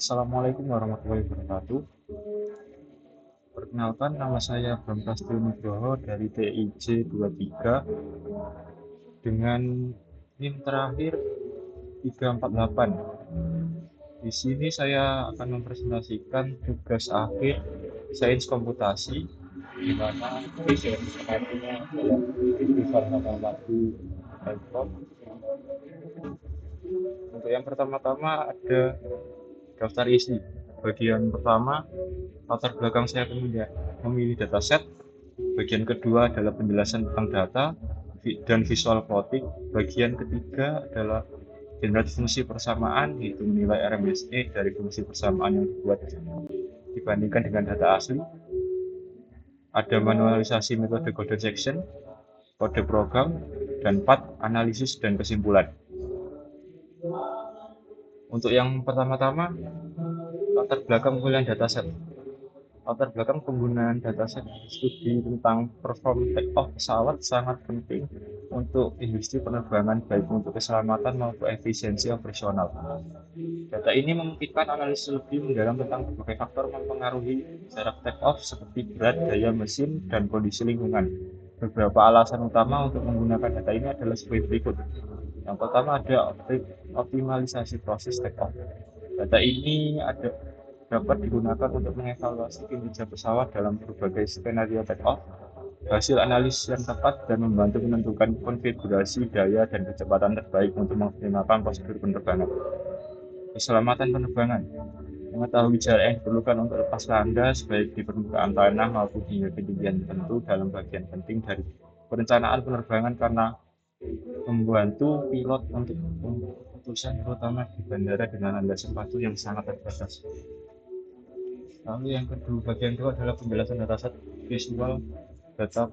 Assalamualaikum warahmatullahi wabarakatuh. Perkenalkan, nama saya Bambastio Nugroho dari TIJ 23 dengan NIM terakhir 348. Di sini saya akan mempresentasikan tugas akhir Sains Komputasi, di mana sains artinya adalah kehidupan waktu laptop. Untuk yang pertama-tama ada daftar isi. Bagian pertama, latar belakang saya memilih dataset. Bagian kedua adalah penjelasan tentang data dan visual plotting. Bagian ketiga adalah generasi fungsi persamaan, yaitu nilai RMSE dari fungsi persamaan yang dibuat dibandingkan dengan data asli. Ada manualisasi metode code section, kode program, dan part analisis dan kesimpulan. Untuk yang pertama-tama, latar belakang pemilihan dataset. Latar belakang penggunaan dataset studi tentang perform take-off pesawat sangat penting untuk industri penerbangan, baik untuk keselamatan maupun efisiensi operasional. Data ini memungkinkan analisis lebih mendalam tentang berbagai faktor mempengaruhi jarak take-off seperti berat, daya mesin, dan kondisi lingkungan. Beberapa alasan utama untuk menggunakan data ini adalah sebagai berikut. Yang pertama ada optimalisasi proses take-off. Data ini dapat digunakan untuk mengevaluasi kinerja pesawat dalam berbagai skenario take-off, hasil analisis yang tepat, dan membantu menentukan konfigurasi daya dan kecepatan terbaik untuk mengoptimalkan prosedur penerbangan. Keselamatan penerbangan. Mengetahui jarak yang diperlukan untuk lepas landas, baik di permukaan tanah maupun hingga ketinggian tertentu dalam bagian penting dari perencanaan penerbangan karena membantu pilot untuk keputusan terutama di bandara dengan landasan waktu yang sangat terbatas. Lalu yang kedua, bagian kedua adalah penjelasan dataset visual data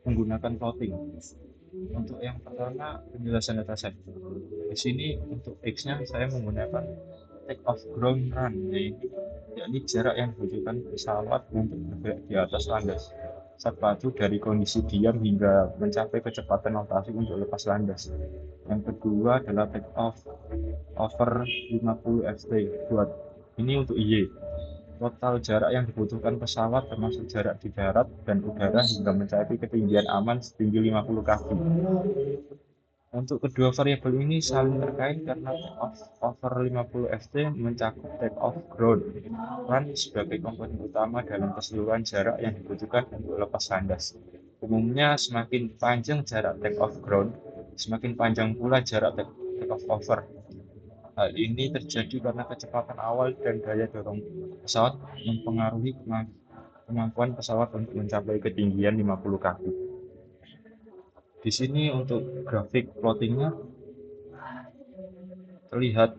menggunakan plotting. Untuk yang pertama, penjelasan dataset. Di sini untuk X-nya saya menggunakan take off ground run, yakni jarak yang dibutuhkan pesawat untuk bergerak di atas landas sepatu dari kondisi diam hingga mencapai kecepatan rotasi untuk lepas landas. Yang kedua adalah take off over 50 ft. Ini untuk Y. Total jarak yang dibutuhkan pesawat termasuk jarak di darat dan udara hingga mencapai ketinggian aman setinggi 50 kaki. Untuk kedua variabel ini saling terkait karena take-off over 50 ft mencakup take-off ground run sebagai komponen utama dalam keseluruhan jarak yang dibutuhkan untuk lepas landas. Umumnya semakin panjang jarak take-off ground, semakin panjang pula jarak take-off over. Hal ini terjadi karena kecepatan awal dan daya dorong pesawat mempengaruhi kemampuan pesawat untuk mencapai ketinggian 50 kaki. Di sini untuk grafik plottingnya terlihat.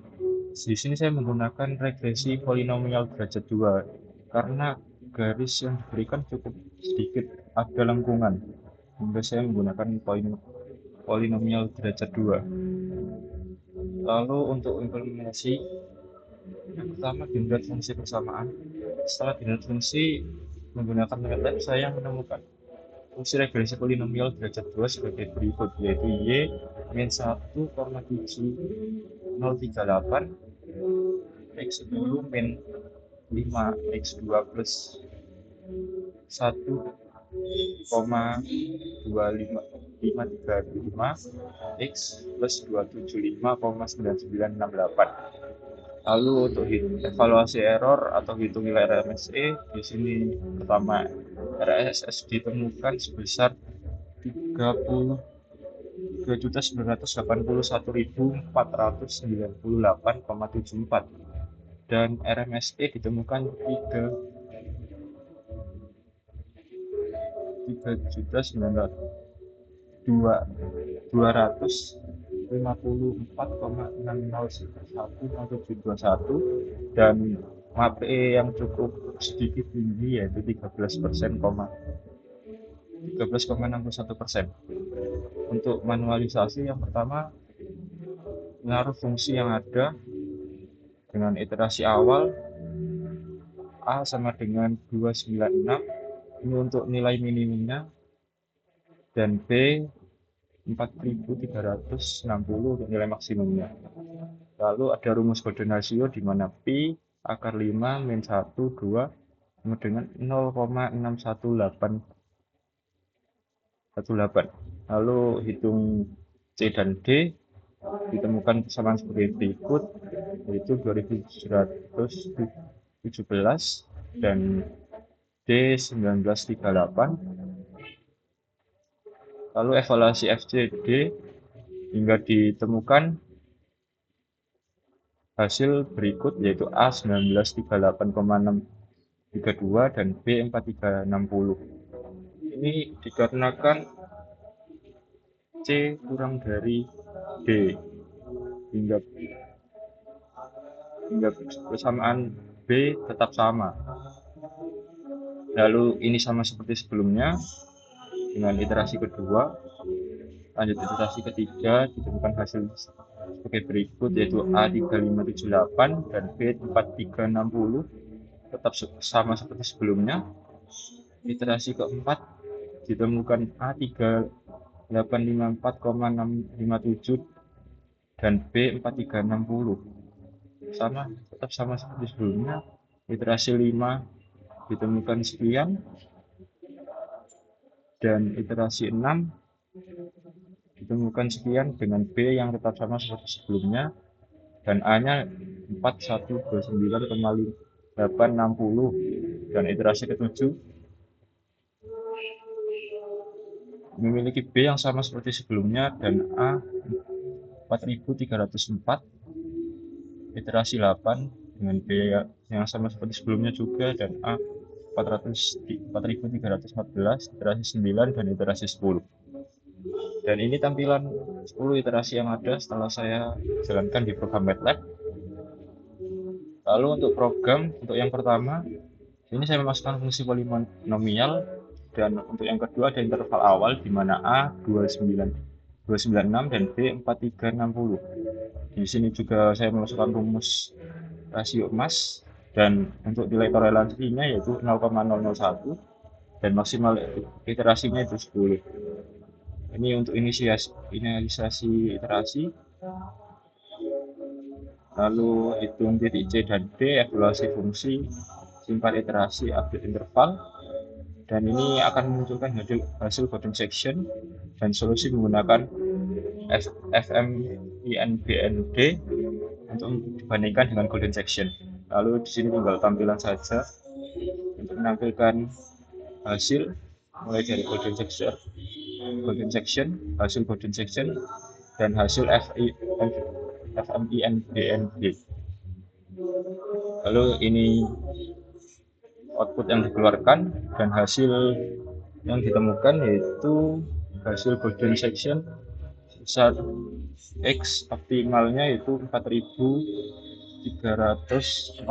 Di sini saya menggunakan regresi polinomial derajat 2 karena garis yang diberikan cukup sedikit ada lengkungan, sehingga saya menggunakan polinomial derajat 2. Lalu untuk implementasi, yang pertama generate fungsi persamaan. Setelah generate fungsi menggunakan MATLAB, saya menemukan fungsi regresi polinomial derajat 2 sebagai berikut, yaitu Y min 1,7038 X10 min 5 X2 plus 1,25535 X plus 275,9968. Lalu untuk evaluasi error atau hitung nilai RMSE, di sini pertama RSS ditemukan sebesar 33.981.498,74 dan RMSE ditemukan 3.254,601,721 dan MAPE yang cukup sedikit tinggi yaitu 13,61%. Untuk manualisasi, yang pertama menaruh fungsi yang ada dengan iterasi awal A sama dengan 296, ini untuk nilai minimumnya, dan B 4.360 untuk nilai maksimumnya. Lalu ada rumus kode rasio di mana Pi akar 5 min 1, 2 sama dengan 0,61818. Lalu hitung C dan D, ditemukan persamaan sebagai berikut, yaitu 2717 dan D 1938. Lalu evaluasi FCD hingga ditemukan hasil berikut, yaitu A 1938,632 dan B 4360. Ini dikarenakan C kurang dari D hingga persamaan B tetap sama. Lalu ini sama seperti sebelumnya dengan iterasi kedua. Lanjut iterasi ketiga, ditemukan hasil sebagai berikut, yaitu A 3578 dan B 4360, tetap sama seperti sebelumnya. Iterasi keempat, ditemukan A 3854,657 dan B 4360, tetap sama seperti sebelumnya. Iterasi 5, ditemukan sekian, dan iterasi 6 ditemukan sekian dengan B yang tetap sama seperti sebelumnya, dan A-nya 4129,860, dan iterasi ketujuh memiliki B yang sama seperti sebelumnya dan A 4304. Iterasi 8 dengan B yang sama seperti sebelumnya juga dan A 4314, iterasi 9 dan iterasi 10. Dan ini tampilan 10 iterasi yang ada setelah saya jalankan di program MATLAB. Lalu untuk program, untuk yang pertama, ini saya memasukkan fungsi polinomial, dan untuk yang kedua ada interval awal di mana A 296 dan B 4360. Di sini juga saya memasukkan rumus rasio emas, dan untuk nilai toleransinya yaitu 0,001 dan maksimal iterasinya itu 10. Ini untuk inisialisasi iterasi. Lalu hitung titik C dan D, evaluasi fungsi, simpan iterasi, update interval, dan ini akan memunculkan hasil golden section dan solusi menggunakan FMINBND untuk dibandingkan dengan golden section. Lalu di sini tinggal tampilan saja untuk menampilkan hasil mulai dari golden section, hasil golden section, dan hasil FMINBND. Lalu ini output yang dikeluarkan, dan hasil yang ditemukan yaitu hasil golden section sebesar X optimalnya yaitu 4349,478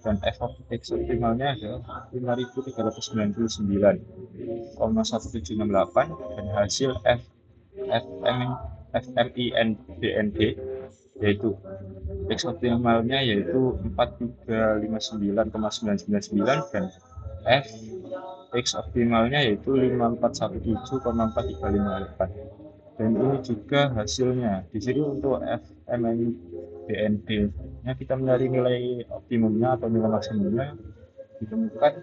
dan F of X optimalnya adalah 5399,1768 dan hasil FMINBND yaitu X optimalnya yaitu 4359,999 dan F X optimalnya yaitu 5417,4358. Dan ini juga hasilnya. Di sini untuk FMNBND-nya kita mencari nilai optimumnya atau nilai maksimumnya, ditemukan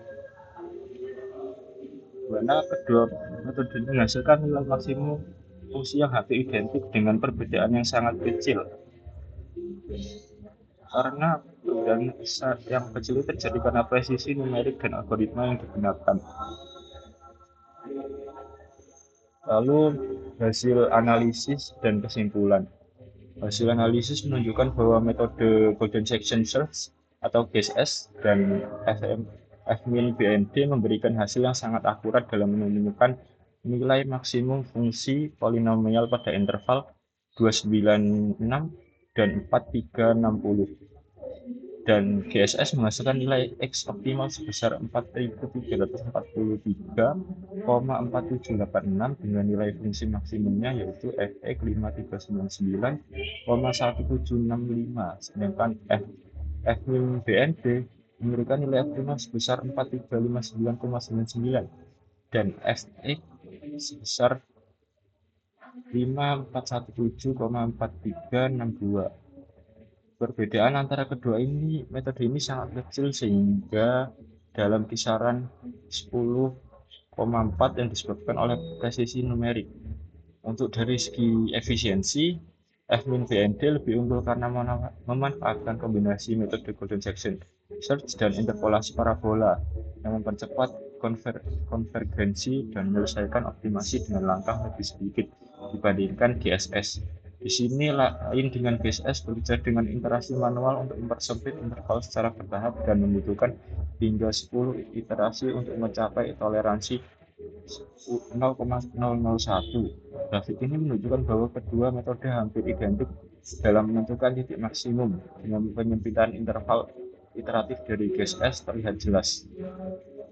karena kedua metode menghasilkan nilai maksimum fungsi yang hampir identik dengan perbedaan yang sangat kecil. Karena perbedaan yang kecil itu terjadi karena presisi numerik dan algoritma yang digunakan. Lalu hasil analisis dan kesimpulan. Hasil analisis menunjukkan bahwa metode Golden Section Search atau GSS dan FMINBND memberikan hasil yang sangat akurat dalam menemukan nilai maksimum fungsi polinomial pada interval 296 dan 4360. Dan GSS menghasilkan nilai X optimal sebesar 4343,4786 dengan nilai fungsi maksimumnya yaitu Fx 5399,1765, sedangkan FMINBND memberikan nilai optimal sebesar 4359,99 dan Fx sebesar 5417,4362. Perbedaan antara kedua metode ini sangat kecil sehingga dalam kisaran 10,4 yang disebabkan oleh presisi numerik. Untuk dari segi efisiensi, Fmin BND lebih unggul karena memanfaatkan kombinasi metode Golden Section Search dan interpolasi parabola yang mempercepat konvergensi dan menyelesaikan optimasi dengan langkah lebih sedikit dibandingkan GSS. Di sini lain dengan GSS bekerja dengan iterasi manual untuk mempersempit interval secara bertahap dan membutuhkan hingga 10 iterasi untuk mencapai toleransi 0,001. Grafik ini menunjukkan bahwa kedua metode hampir identik dalam menentukan titik maksimum dengan penyempitan interval iteratif dari GSS terlihat jelas.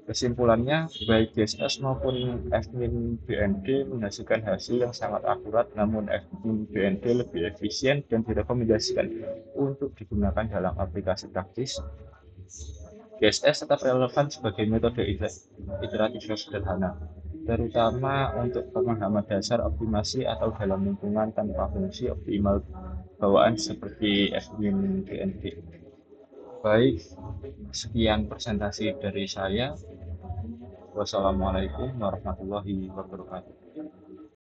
Kesimpulannya, baik GSS maupun Fmin BND menghasilkan hasil yang sangat akurat, namun Fmin BND lebih efisien dan direkomendasikan untuk digunakan dalam aplikasi praktis. GSS tetap relevan sebagai metode iteratif yang sederhana, terutama untuk pemahaman dasar optimasi atau dalam lingkungan tanpa fungsi optimal bawaan seperti Fmin BND. Baik, sekian presentasi dari saya. Wassalamualaikum warahmatullahi wabarakatuh.